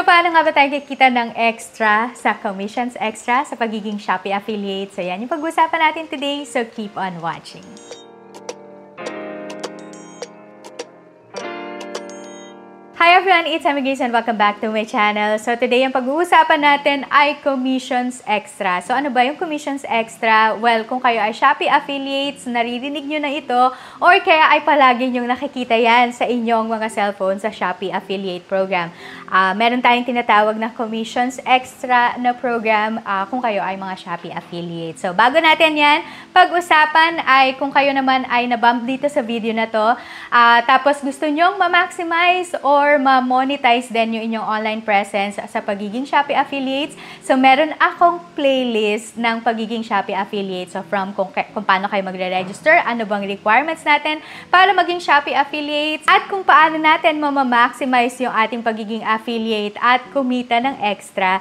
So, paano nga ba tayo kikita ng extra sa commissions extra sa pagiging Shopee affiliate? So, yan yung pag-usapan natin today. So, keep on watching. Hi everyone, it's Amy Grace and welcome back to my channel. So today, ang pag-uusapan natin ay commissions extra. So ano ba yung commissions extra? Well, kung kayo ay Shopee affiliates, naririnig nyo na ito, or kaya ay palagi nyo nakikita yan sa inyong mga cellphone sa Shopee affiliate program. Meron tayong tinatawag na commissions extra na program kung kayo ay mga Shopee affiliates. So bago natin yan, pag-usapan ay kung kayo naman ay nabump dito sa video na to, tapos gusto nyong ma-maximize or ma-monetize din yung inyong online presence sa pagiging Shopee affiliates. So, meron akong playlist ng pagiging Shopee affiliates. So, from kung paano kayo magre-register, ano bang requirements natin para maging Shopee affiliates, at kung paano natin ma-maximize yung ating pagiging affiliate at kumita ng extra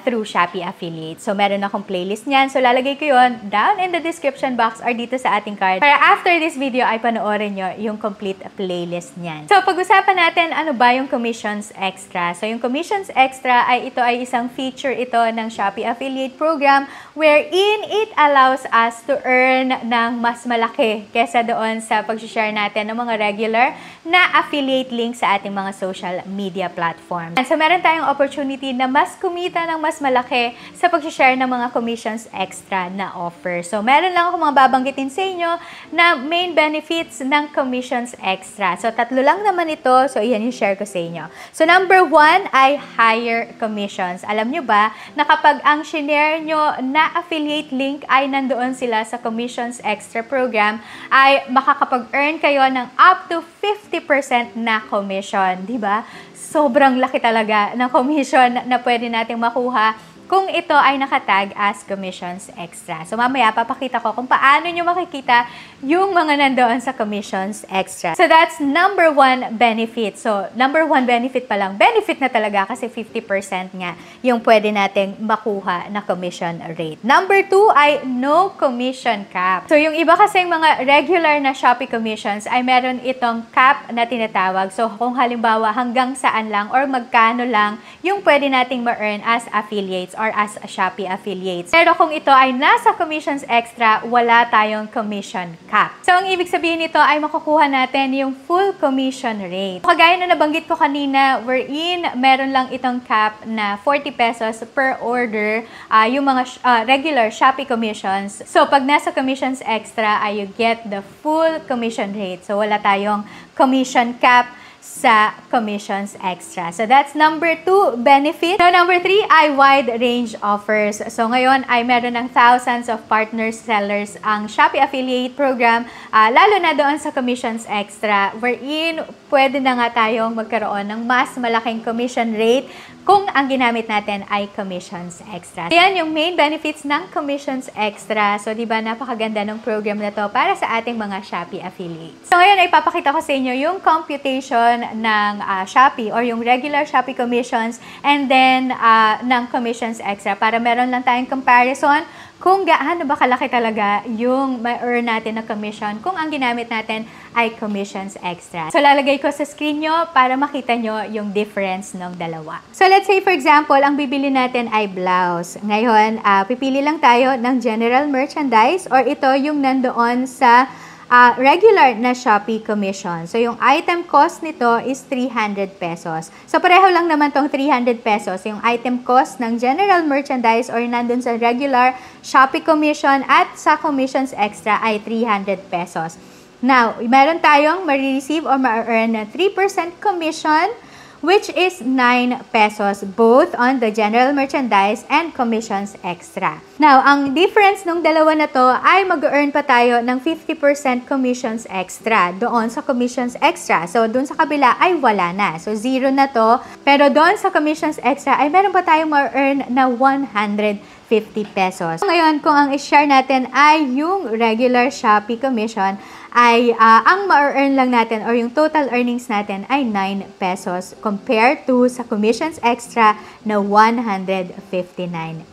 through Shopee affiliates. So, meron akong playlist niyan. So, lalagay ko yun down in the description box or dito sa ating card para after this video ay panoorin nyo yung complete playlist niyan. So, pag-usapan natin ano ba yung commissions extra. So, yung commissions extra ay ito ay isang feature ito ng Shopee affiliate program wherein it allows us to earn ng mas malaki kesa doon sa pag-share natin ng mga regular na affiliate links sa ating mga social media platforms. And so, meron tayong opportunity na mas kumita ng mas malaki sa pag-share ng mga commissions extra na offer. So, meron lang ako mga babanggitin sa inyo na main benefits ng commissions extra. So, tatlo lang naman ito. So, iyan yung share ko sa inyo. So, number 1 ay higher commissions. Alam nyo ba na kapag ang shinare nyo na affiliate link ay nandoon sila sa commissions extra program, ay makakapag-earn kayo ng up to 50% na commission. Diba? Sobrang laki talaga ng commission na pwede nating makuha kung ito ay nakatag as commissions extra. So, mamaya papakita ko kung paano nyo makikita yung mga nandoon sa commissions extra. So, that's number 1 benefit. So, number 1 benefit pa lang. Benefit na talaga kasi 50% nga yung pwede nating makuha na commission rate. Number 2 ay no commission cap. So, yung iba kasing mga regular na Shopee commissions ay meron itong cap na tinatawag. So, kung halimbawa hanggang saan lang or magkano lang yung pwede nating ma-earn as affiliates or as a Shopee affiliates. Pero kung ito ay nasa commissions extra, wala tayong commission cap. So, ang ibig sabihin nito ay makukuha natin yung full commission rate. Kagaya na nabanggit ko kanina, wherein meron lang itong cap na 40 pesos per order, yung mga regular Shopee commissions. So, pag nasa commissions extra, ay you get the full commission rate. So, wala tayong commission cap sa commissions extra. So, that's number 2 benefit. So, number 3 ay wide range offers. So, ngayon ay meron ng thousands of partners, sellers ang Shopee affiliate program, lalo na doon sa commissions extra, wherein pwede na nga tayong magkaroon ng mas malaking commission rate kung ang ginamit natin ay commissions extra. Yan yung main benefits ng commissions extra. So, di ba napakaganda ng program na to para sa ating mga Shopee affiliates. So, ngayon ay papakita ko sa inyo yung computation ng Shopee or yung regular Shopee commissions and then ng commissions extra para meron lang tayong comparison kung gaano ba kalaki talaga yung ma-earn natin na commission kung ang ginamit natin ay commissions extra. So, lalagay ko sa screen nyo para makita nyo yung difference ng dalawa. So, let's say for example, ang bibili natin ay blouse. Ngayon, pipili lang tayo ng general merchandise or ito yung nandoon sa regular na Shopee commission. So, yung item cost nito is 300 pesos. So, pareho lang naman tong 300 pesos. Yung item cost ng general merchandise or nandun sa regular Shopee commission at sa commissions extra ay 300 pesos. Now, meron tayong ma-receive or ma-earn na 3% commission, which is 9 pesos both on the general merchandise and commissions extra. Now, ang difference ng dalawa na to ay mag-earn pa tayo ng 50% commissions extra doon sa commissions extra. So, doon sa kabila ay wala na. So, 0 na to. Pero doon sa commissions extra ay meron pa tayong ma-earn na 150 pesos. Ngayon, kung ang i-share natin ay yung regular Shopee commission, ay ang ma-earn lang natin or yung total earnings natin ay 9 pesos compared to sa commissions extra na 159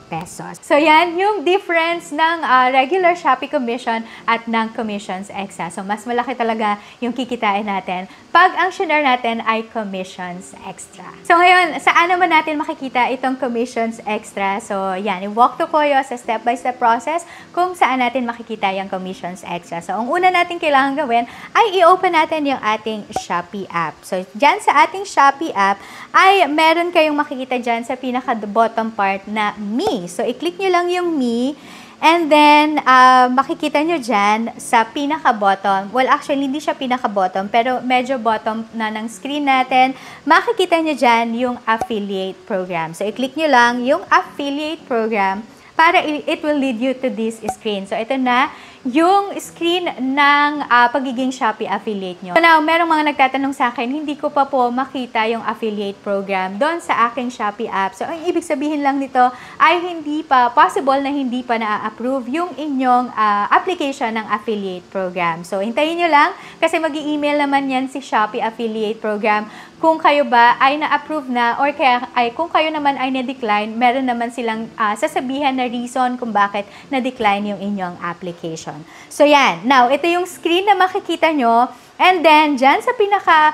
pesos. So yan yung difference ng regular Shopee commission at ng commissions extra. So mas malaki talaga yung kikitain natin pag ang share natin ay commissions extra. So ngayon, saan naman natin makikita itong commissions extra? So yan, i-walk to kayo sa step-by-step process kung saan natin makikita yung commissions extra. So ang una natin kailangan gawin ay i-open natin yung ating Shopee app. So dyan sa ating Shopee app ay meron kayong makikita dyan sa pinaka-bottom part na Me. So i-click nyo lang yung Me. And then, makikita nyo dyan sa pinaka-bottom. Well, actually, hindi siya pinaka-bottom, pero medyo bottom na ng screen natin. Makikita nyo dyan yung affiliate program. So, i-click nyo lang yung affiliate program para it will lead you to this screen. So, ito na yung screen ng pagiging Shopee affiliate nyo. So now, merong mga nagtatanong sa akin, hindi ko pa po makita yung affiliate program doon sa aking Shopee app. So, ang ibig sabihin lang nito ay hindi pa, possible na hindi pa na-approve yung inyong application ng affiliate program. So, hintayin nyo lang kasi mag-i-email naman yan si Shopee affiliate program kung kayo ba ay na-approve na or kaya ay kung kayo naman ay na-decline, meron naman silang sasabihan na reason kung bakit na-decline yung inyong application. So, yan. Now, ito yung screen na makikita nyo. And then, dyan sa pinaka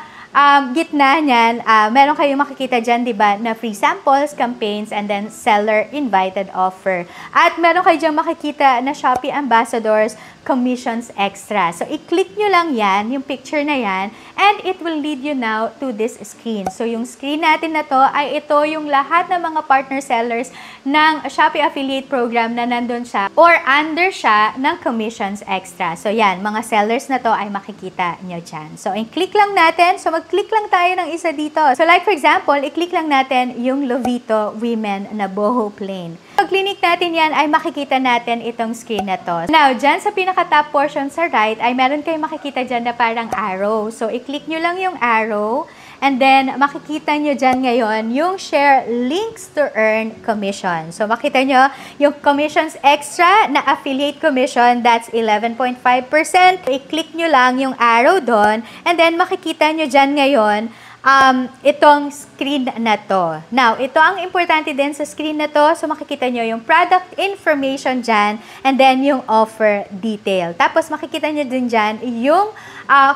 gitna niyan, meron kayong makikita dyan, di ba, na free samples, campaigns, and then seller invited offer. At meron kayo dyan makikita na Shopee Ambassadors commissions extra. So, i-click nyo lang yan, yung picture na yan, and it will lead you now to this screen. So, yung screen natin na to ay ito yung lahat ng mga partner sellers ng Shopee Affiliate Program na nandun siya or under siya ng commissions extra. So, yan, mga sellers na to ay makikita nyo dyan. So, i-click lang natin. So, mag-click lang tayo ng isa dito. So, like for example, i-click lang natin yung Lovito Women na boho plain. Pag-click natin yan, ay makikita natin itong screen na to. Now, dyan sa pinaka-top portion sa right, ay meron kayong makikita dyan na parang arrow. So, i-click nyo lang yung arrow. And then, makikita nyo dyan ngayon yung share links to earn commission. So, makita nyo yung commissions extra na affiliate commission, that's 11.5%. I-click nyo lang yung arrow doon. And then, makikita nyo dyan ngayon itong screen na to. Now, ito ang importante din sa screen na to. So, makikita nyo yung product information dyan and then yung offer detail. Tapos, makikita nyo din dyan yung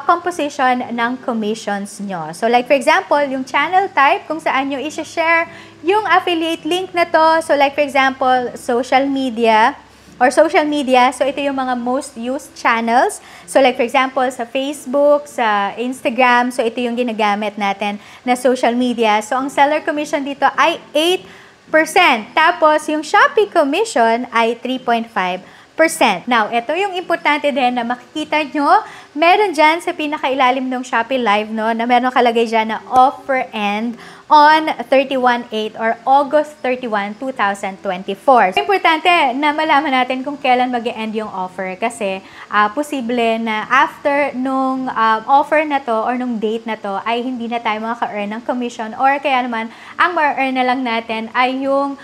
composition ng commissions nyo. So, like for example, yung channel type kung saan nyo i-share yung affiliate link na to. So, like for example, social media. So, ito yung mga most used channels. So, like for example, sa Facebook, sa Instagram, so ito yung ginagamit natin na social media. So, ang seller commission dito ay 8%. Tapos, yung Shopee commission ay 3.5%. Now, ito yung importante din na makikita nyo. Meron dyan sa pinakailalim ng Shopee Live, no, na meron kalagay dyan na offer end on 31/8 or August 31, 2024. Importante na malaman natin kung kailan mag-e-end yung offer kasi posible na after nung offer na to or nung date na to ay hindi na tayo makaka-earn ng commission or kaya naman ang ma-earn na lang natin ay yung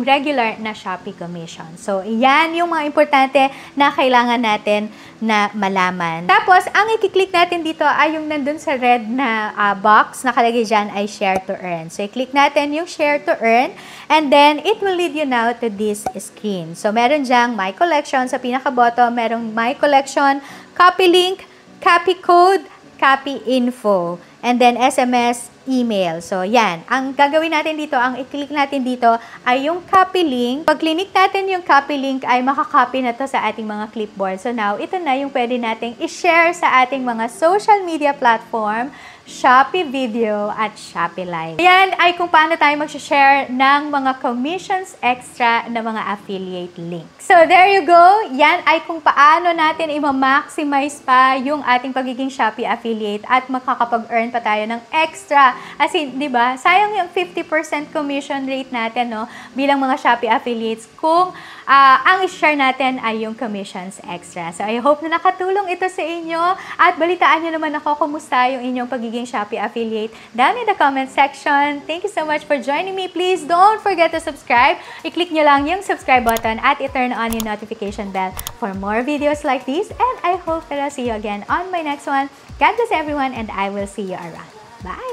regular na Shopee commission. So, yan yung mga importante na kailangan natin na malaman. Tapos, ang i-click natin dito ay yung nandun sa red na box, nakalagay dyan ay share to earn. So, i-click natin yung share to earn and then it will lead you now to this screen. So, meron dyang My Collection sa pinaka-bottom, merong My Collection, copy link, copy code, copy info, and then SMS, email. So, yan. Ang gagawin natin dito, ang i-click natin dito ay yung copy link. Pag click natin yung copy link ay makakopy na to sa ating mga clipboard. So, now, ito na yung pwede nating i-share sa ating mga social media platform, Shopee Video at Shopee Live. Yan ay kung paano tayo mag-share ng mga commissions extra na mga affiliate links. So, there you go. Yan ay kung paano natin i-maximize pa yung ating pagiging Shopee affiliate at makakapag-earn pa tayo ng extra As in, di ba? Sayang yung 50% commission rate natin, no? Bilang mga Shopee affiliates kung ang i-share natin ay yung commissions extra. So, I hope na nakatulong ito sa inyo at balitaan nyo naman ako kumusta yung inyong pagiging Shopee affiliate down in the comment section. Thank you so much for joining me. Please don't forget to subscribe. I-click nyo lang yung subscribe button at i-turn on yung notification bell for more videos like this. And I hope that I'll see you again on my next one. God bless everyone and I will see you around. Bye!